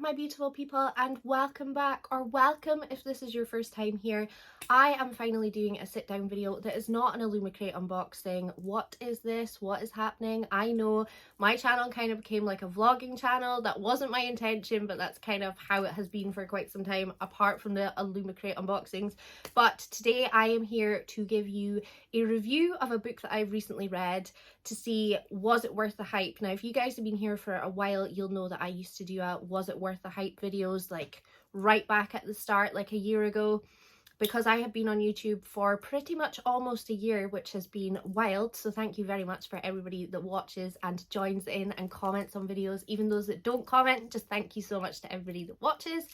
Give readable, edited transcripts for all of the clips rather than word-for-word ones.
my beautiful people, and welcome back, or welcome if this is your first time here. I am finally doing a sit down video that is not an Illumicrate unboxing. What is this? What is happening? I know my channel kind of became like a vlogging channel. That wasn't my intention, but that's kind of how it has been for quite some time, apart from the Illumicrate unboxings. But today I am here to give you a review of a book that I've recently read to see, was it worth the hype? Now, if you guys have been here for a while, you'll know that I used to do a was it worth the hype videos like right back at the start, like a year ago, because I have been on YouTube for pretty much almost a year, which has been wild. So thank you very much for everybody that watches and joins in and comments on videos. Even those that don't comment, just thank you so much to everybody that watches.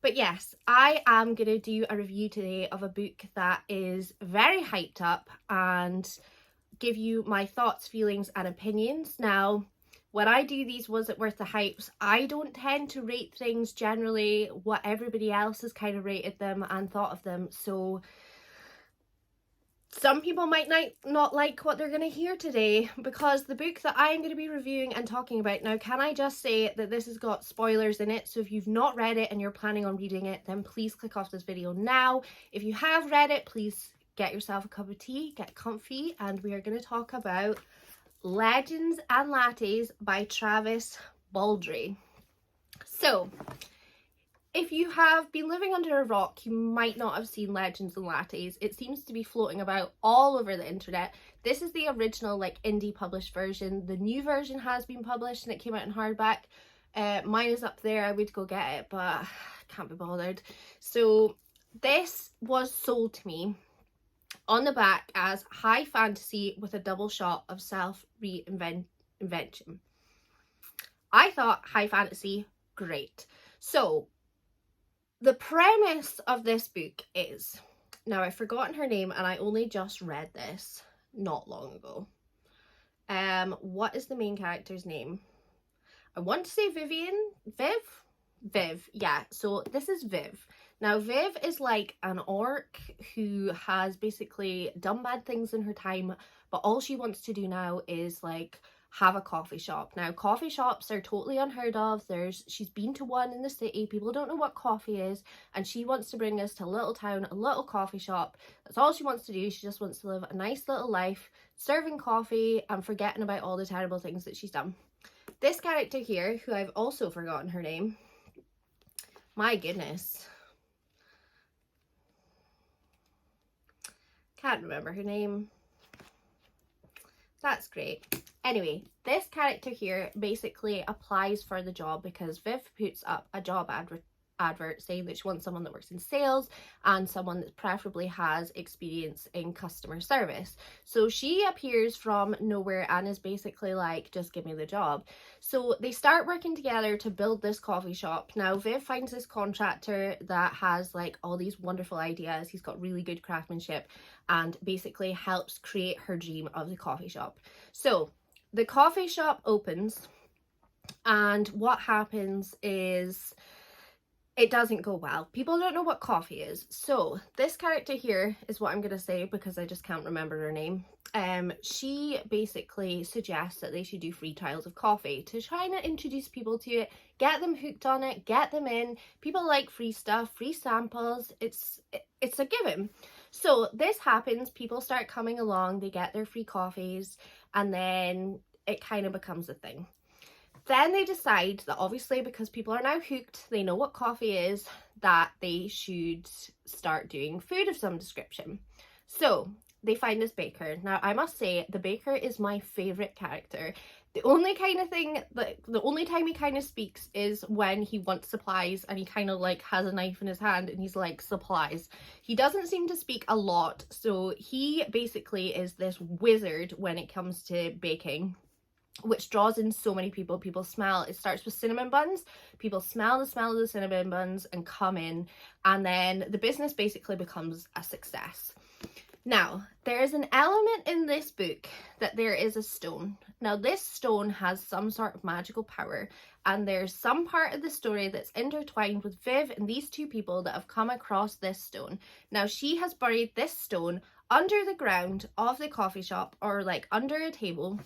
But yes, I am going to do a review today of a book that is very hyped up and give you my thoughts, feelings and opinions. Now, when I do these was it worth the hypes, I don't tend to rate things generally what everybody else has kind of rated them and thought of them. So some people might not like what they're going to hear today, because the book that I am going to be reviewing and talking about now, can I just say that this has got spoilers in it. So if you've not read it and you're planning on reading it, then please click off this video now. If you have read it, please get yourself a cup of tea, get comfy, and we are going to talk about Legends and Lattes by Travis Baldree. So, if you have been living under a rock, you might not have seen Legends and Lattes. It seems to be floating about all over the internet. This is the original, like, indie published version. The new version has been published and it came out in hardback. Mine is up there. I would go get it, but I can't be bothered. So, this was sold to me on the back as high fantasy with a double shot of self-reinvention. I thought high fantasy, great. So the premise of this book is, now I've forgotten her name and I only just read this not long ago. What is the main character's name? I want to say Viv, yeah, so this is Viv. Now, Viv is like an orc who has basically done bad things in her time, but all she wants to do now is like have a coffee shop. Now, coffee shops are totally unheard of. She's been to one in the city. People don't know what coffee is, and she wants to bring us to a little town, a little coffee shop. That's all she wants to do. She just wants to live a nice little life, serving coffee and forgetting about all the terrible things that she's done. This character here, who I've also forgotten her name, my goodness, can't remember her name. That's great. Anyway, this character here basically applies for the job because Viv puts up a job advert saying that she wants someone that works in sales and someone that preferably has experience in customer service. So she appears from nowhere and is basically like, just give me the job. So they start working together to build this coffee shop. Now Viv finds this contractor that has like all these wonderful ideas. He's got really good craftsmanship and basically helps create her dream of the coffee shop. So the coffee shop opens, and what happens is it doesn't go well. People don't know what coffee is. So this character here is what I'm going to say because I just can't remember her name. She basically suggests that they should do free trials of coffee to try and introduce people to it, get them hooked on it, get them in. People like free stuff, free samples. It's a given. So this happens. People start coming along. They get their free coffees, and then it kind of becomes a thing. Then they decide that obviously because people are now hooked, they know what coffee is, that they should start doing food of some description. So they find this baker. Now I must say the baker is my favourite character. The only time he kind of speaks is when he wants supplies and he kind of like has a knife in his hand and he's like, supplies. He doesn't seem to speak a lot. So he basically is this wizard when it comes to baking, which draws in so many people. People smell, it starts with cinnamon buns, people smell the smell of the cinnamon buns and come in, and then the business basically becomes a success. Now, there is an element in this book that there is a stone. Now, this stone has some sort of magical power, and there's some part of the story that's intertwined with Viv and these two people that have come across this stone. Now, she has buried this stone under the ground of the coffee shop, or like under a table,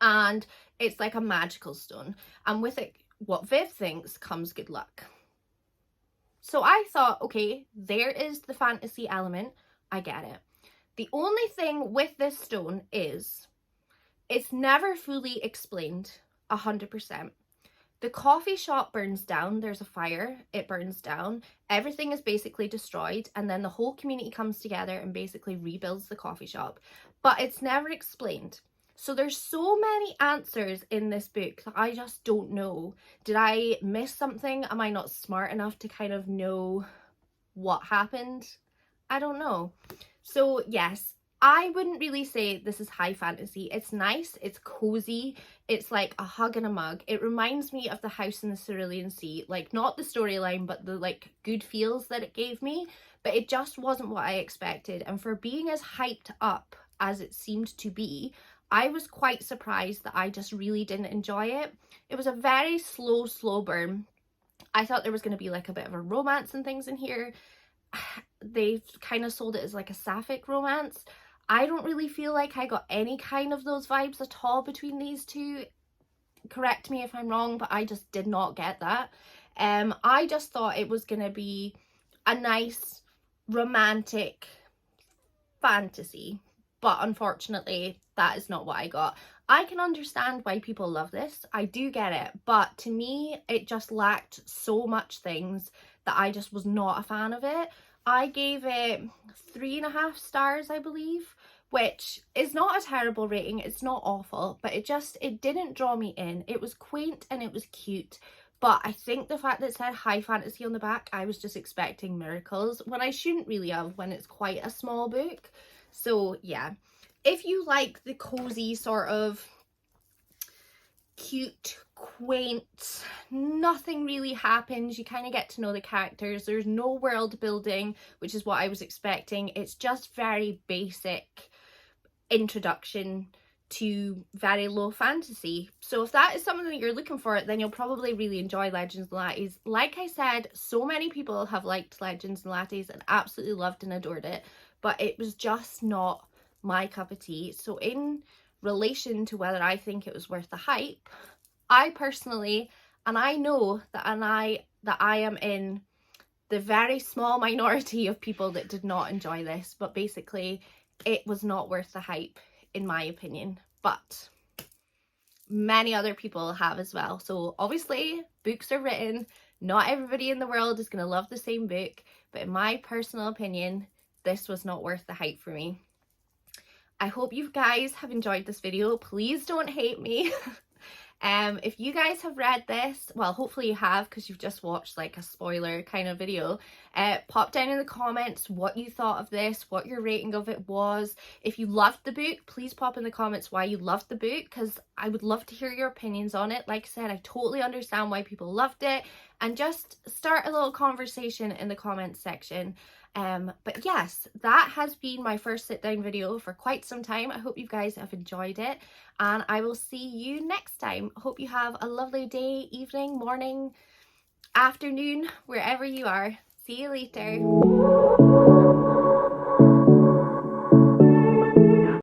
and it's like a magical stone, and with it what Viv thinks comes good luck. So I thought, okay, there is the fantasy element. I get it. The only thing with this stone is it's never fully explained 100%. The coffee shop burns down, there's a fire, it burns down, everything is basically destroyed, and then the whole community comes together and basically rebuilds the coffee shop. But it's never explained. So there's so many answers in this book that I just don't know. Did I miss something? Am I not smart enough to kind of know what happened? I don't know. So yes, I wouldn't really say this is high fantasy. It's nice, it's cozy, it's like a hug and a mug. It reminds me of The House in the Cerulean Sea, like not the storyline, but the like good feels that it gave me, but it just wasn't what I expected. And for being as hyped up as it seemed to be, I was quite surprised that I just really didn't enjoy it. It was a very slow burn. I thought there was going to be like a bit of a romance and things in here. They've kind of sold it as like a sapphic romance. I don't really feel like I got any kind of those vibes at all between these two. Correct me if I'm wrong, but I just did not get that. I just thought it was going to be a nice romantic fantasy, but unfortunately that is not what I got. I can understand why people love this, I do get it, but to me it just lacked so much things that I just was not a fan of it. I gave it 3.5 stars, I believe, which is not a terrible rating, it's not awful, but it didn't draw me in. It was quaint and it was cute, but I think the fact that it said high fantasy on the back, I was just expecting miracles when I shouldn't really have, when it's quite a small book. So yeah, if you like the cozy sort of cute, quaint, nothing really happens, you kind of get to know the characters, there's no world building, which is what I was expecting. It's just very basic introduction to very low fantasy. So if that is something that you're looking for, then you'll probably really enjoy Legends and Lattes. Like I said, so many people have liked Legends and Lattes and absolutely loved and adored it, but it was just not my cup of tea. So in relation to whether I think it was worth the hype, I personally, and I know that I am in the very small minority of people that did not enjoy this, but basically it was not worth the hype in my opinion, but many other people have as well. So obviously books are written, not everybody in the world is going to love the same book, but in my personal opinion this was not worth the hype for me. I hope you guys have enjoyed this video. Please don't hate me. If you guys have read this, well, hopefully you have because you've just watched like a spoiler kind of video, pop down in the comments what you thought of this, what your rating of it was. If you loved the book, please pop in the comments why you loved the book, because I would love to hear your opinions on it. Like I said, I totally understand why people loved it, and just start a little conversation in the comments section. But yes, that has been my first sit down video for quite some time. I hope you guys have enjoyed it, and I will see you next time. Hope you have a lovely day, evening, morning, afternoon, wherever you are. See you later.